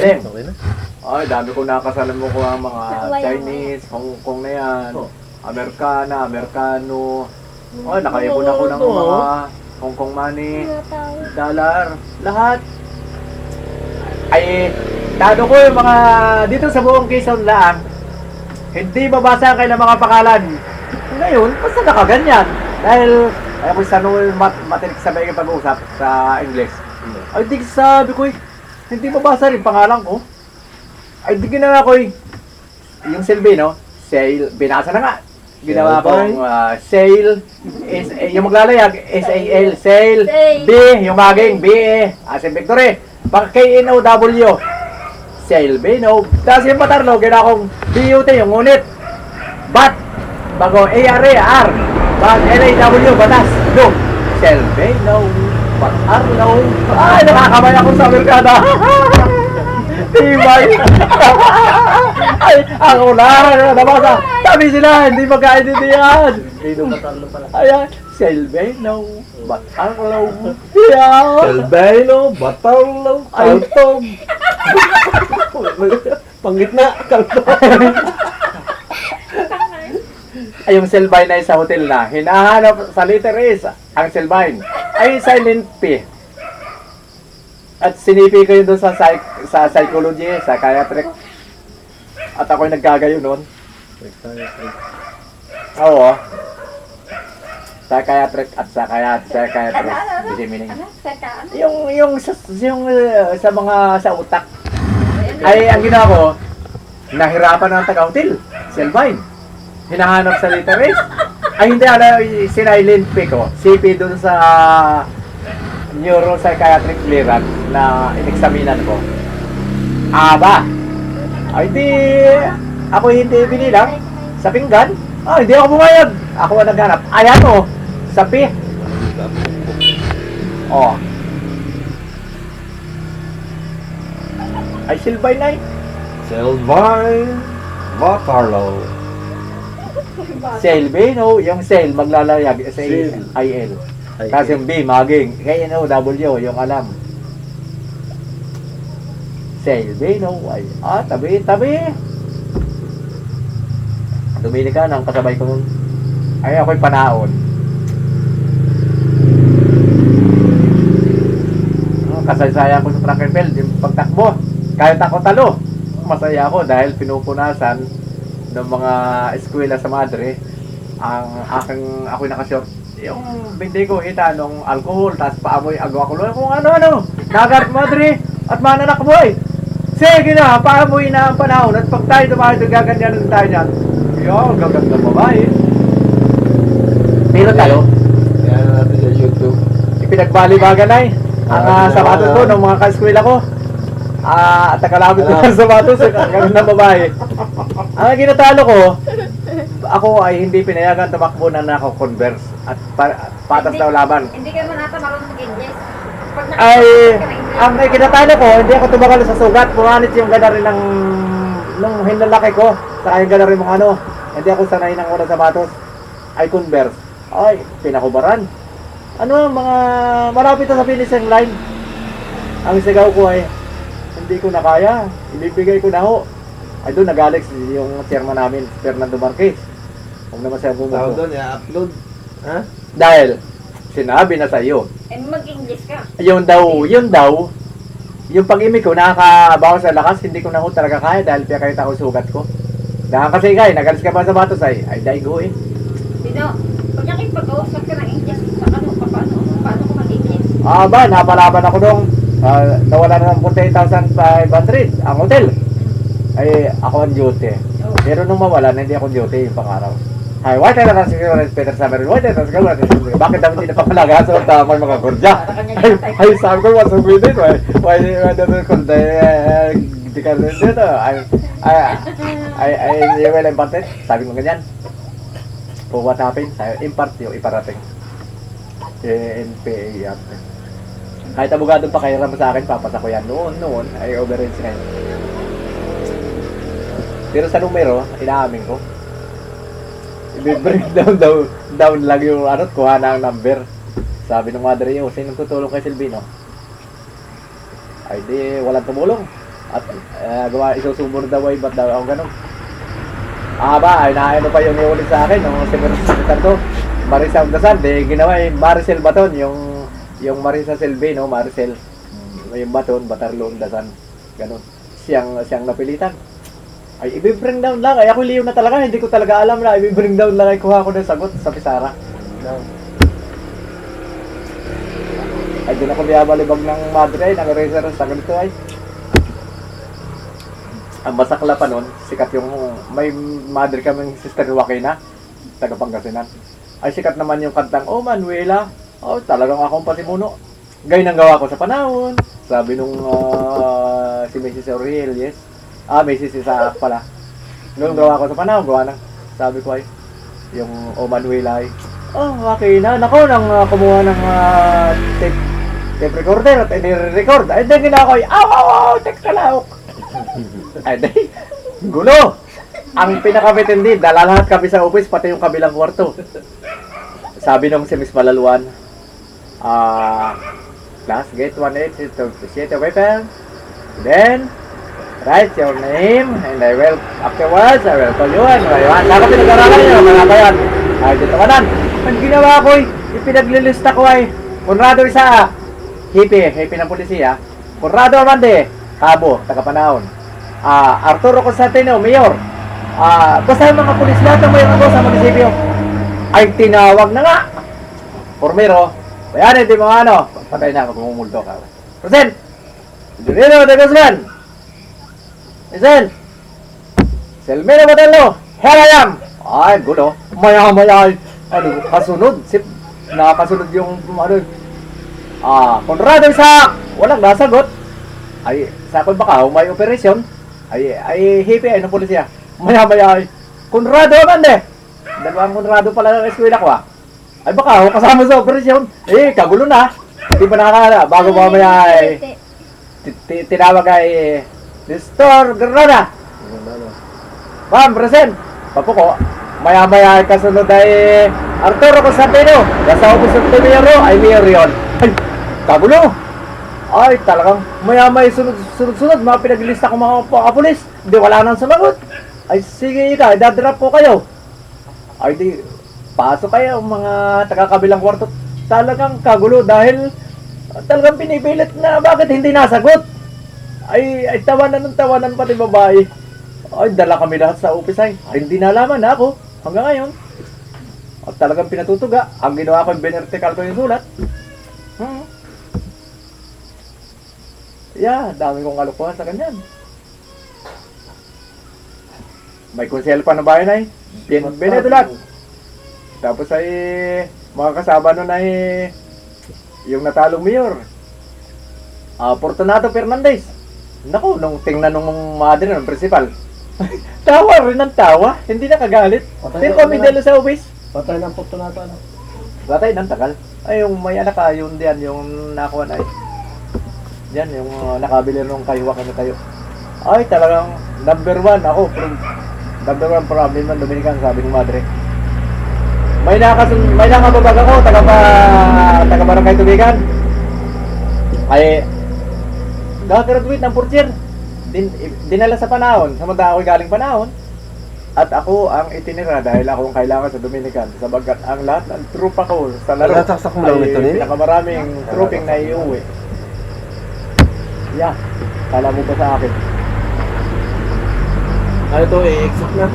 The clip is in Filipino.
Galing. Okay na. Ay, dami ko nakasalamu ko ang mga Chinese, Hong Kong na yan, Amerikana, Amerikano. Ay, nakaipon ako ng mga Hong Kong money, dollar, lahat. Ay, dado ko yung mga dito sa buong Quezon lang, hindi mabasa ang kailang mga pangalan. Ngayon, basta nakaganyan. Dahil, ay ako sa matinig sabay kayo pag-uusap sa English. Ay, di sabi ko, hindi mabasa rin pangalan ko. Ay, di ginawa ko yung Silvino, sale, binasa na nga. Ginawa ko sale, yung maglalayag, S-A-L, sale, B, yung maging, B-E, as in victory, pag K-N-O-W, sale, B-No, tapos yung patarlo, ginawa kong B-U-T, yung ngunit, bat, bago A-R-A-R, bat, L-A-W, batas, no, sale, B-No, bat, R-No, ay, nakakamay ako sa Amerikana. Tibay! Ay, ako na nabasa. Sabi sila, hindi magkaintindihan. Dito matarlo pala. Ayan, Selveno, Batarlo, yeah. Kalbeno, Batarlo, Kaltog. Panggitna, Kaltog. Ay, yung Selvine ay sa hotel na. Hinahanap sa letter S, ang Selvine. Ay, silent P. At sinipi ko yun doon sa psychology, psychiatric. At ako'y nagkagayo noon. Oo. Psychiatric at psychiatric. Disimining. Yung sa mga sa utak. Ay, ang ginawa ko, nahirapan ng taga-hotel. Selvine. Hinahanap sa letter S. Ay, hindi alam, sinilent P ko. CP doon sa neuropsychiatric clearance na inexaminan ko. Aba! Ay di, ako hindi binilang sa pinggan. Hindi ako bumayag. Ako ang naghanap. Ayan o, sa P. Oh. Ay, Silvine na eh. Selvine, Batarlo. Selvino, yung cell, maglalayag. S-A-I-L. Kasi yung B, maging. K-N-O-W, yung alam. Selvino, ay, tabi. Dumili ka ng kasabay ko nun. Ay, ako'y panaon. Kasaysaya ko sa track and field, yung pagtakbo. Kahit ako talo, masaya ako dahil pinupunasan ng mga eskwela sa madre ang ako'y nakashort. Yung bindi ko hita nung alcohol, tapos paamoy agwa ko kung ano-ano. Nagat madre at mananak boy. Sige na, paamoy na ang panahon at pag tayo tumahay, gaganyan tayo niyan. Yo, gaganda babae. Pero talo. Yan natin sa YouTube. Ipinagbalibagan ay ang sapatos ko ng mga ka-eskwela ko. At nakalabit ko ng sapatos, gaganda babae. Ang ginatalo ko, ako ay hindi pinayagan tumakbo na nako-converse at patas daw laban. Hindi ka man ata marunong mag-English. Ay, ang kinatalo ko, hindi ako tumagal sa sugat. Pumanit yung gana rin ng nung hinlalaki ko. Saka yung gana rin mga ano. Hindi ako sanay ng walang sapatos. Ay, converse. Ay, pinakubaran. Ano, mga malapit na sa finishing line. Ang sigaw ko ay, hindi ko na kaya. Ibibigay ko na ho. Ay, doon nag-alex yung chairman namin, Fernando Marquez. Huwag naman siya Tawag bumuko. doon, i-upload. Ha? Dahil, sinabi na sa iyo, mag-English ka. yun daw, yung pag-imig ko, nakakabawas sa lakas, hindi ko na ho talaga kaya dahil pinakita ko sugat ko. Dahil kasi kaya, nagalis ka ba sa batos ay daigo eh. Dino, pag nakipag-uusap ka ng English, paano ko mag-English? Napalaban ako nung, nawala na ng 48,500 ang hotel. Ay, ako ang duty. Pero nung mawala, hindi ako duty yung pang-araw. Ay, why tayo na si Peter Summer? Why tayo na si Peter? Bakit daw hindi na papalaga sa tamang mga gordya? Ay, sabi ko, what's up with it? Why don't you call the... Hindi ka rin dito. Ay, well imparted. Sabi ko ganyan. For what happened? Impart yung iparating. NPA yata. Kahit abogado pa kayo sa akin, papasa ko yan. Noon, ay overage ngayon. Pero sa numero, inaamin ko. I-break down lang yung kuha na ang number. Sabi ng mother niyo, sinong tutulong kay Silvino? Ay di, walang tumulong. At gawa isusumur daw ay ba't daw ako ganun. Ay naano pa yung iulit sa akin, yung seminar ko. Marisa Dasal, di ginawa Maricel Baton, yung Marisa Silve, no, Maricel. Yung Baton, Batarloon Dasan. Ganun. Siyang napilitan. Ay, i-bring down lang. Ay, ako liyo na talaga. Hindi ko talaga alam na i-bring down lang. Ay, kuha ko ng sagot sa Pisara. Ay, doon ako biyabalibag ng madre. Ay, nag-eraser sa ganito ay. Ang masakla pa nun, sikat yung may madre kaming sister Joaquina, taga Pangasinan. Ay, sikat naman yung kantang, oh, Manuela. Oh, talagang akong patimuno. Gay nang gawa ko sa panahon. Sabi nung si Mrs. Auriel, yes. Mrs. Isaac pala. Nung gawa ko sa panahon, gawa na. Sabi ko ay, yung O Manuela ay, oh, okay na. Nako, nang kumuha ng tape recorder at i-record. Ay, din gina ako ay, tek kalawak. Ay, di, gulo. Ang pinakamitindi, dala lahat kami sa office, pati yung kabilang kwarto. Sabi nung si Miss Malaluan, class, gate 187, okay, pen? Then, write your name, and I will, afterwards, I will call you, and saka pinag-aralan nyo, mga bayan. Ay, dito ka nan. Ang ginawa ko, ipinaglilista ko ay, Conrado Isa, hippie ng polisiya, Conrado Armande, Cabo, taga-panahon. Arturo Constantino, Mayor. Basta yung mga pulis lahat ng mayor ko sa munisipyo. Ay, tinawag na nga. Formero, bayan, hindi mga ano, patay na ako, kumumulto ka. Present! Junino de Guzman! Present! Selmino Botello! Here I am! Ay, gulo. Maya-maya. Ano, kasunod. Nakakasunod yung, ano, Conrado Isaac! Walang nasagot. Ay, sa akin baka, may operasyon. Ay, hippie, ay, ng pulisya. Maya-maya. Conrado Amande! Dalawang Conrado pala ng eskwela ko, Ay, baka, kasama sa operasyon. Eh, kagulo na. Hindi pa nakakala. Bago mamaya, ay, tinawag ay, Nestor Granada. Ma'am, present. Papuko. Maya-maya kasunod ay Arturo Constantino. Nasa office of the mayor ay mayor yun. Ay, kagulo. Ay, talagang maya-maya sunod-sunod. Mga pinaglista ko mga pulis. Hindi, wala nang sumagot. Ay, sige ika, idadrop ko kayo. Ay, di, pasok kayo mga taga-kabilang kwarto. Talagang kagulo dahil talagang pinipilit na bakit hindi nasagot. Ay tawanan pati babae. Ay, dala kami lahat sa office ay hindi nalaman na ako hanggang ngayon. At talagang pinatutuga. Ang ginawa ko, binertikal ko yung sulat. Yeah, dami kong kalukuhan sa kanyan. May konsel pa na bayan ay binedulat. Tapos ay mga kasama nun ay yung natalong mayor, Fortunato Fernandez. Naku, nung tingnan nung mother ng principal, tawa rin ng tawa, hindi nakagalit. Pero kami dala sa office. Patay ng Fortunato, ano? Patay ng tagal. Ay, yung may anak yun diyan, yung nakuha na yan, yung nakabili nung kayuwa kami tayo. Ay, talagang number one ako. Number one problem ng Dominican, sabi ng madre. May nakababag ako, taga barangay Tubigan. Ay, nakagraduate ng portier. Dinala sa panahon, samantala ako'y galing panahon. At ako ang itinira dahil ako ang kailangan sa Dominican. Sabagat ang lahat ng trupa ko sa laro ay pinakamaraming trooping na iuwi. Yeah, kala mo ba sa akin? Ano to, exit na?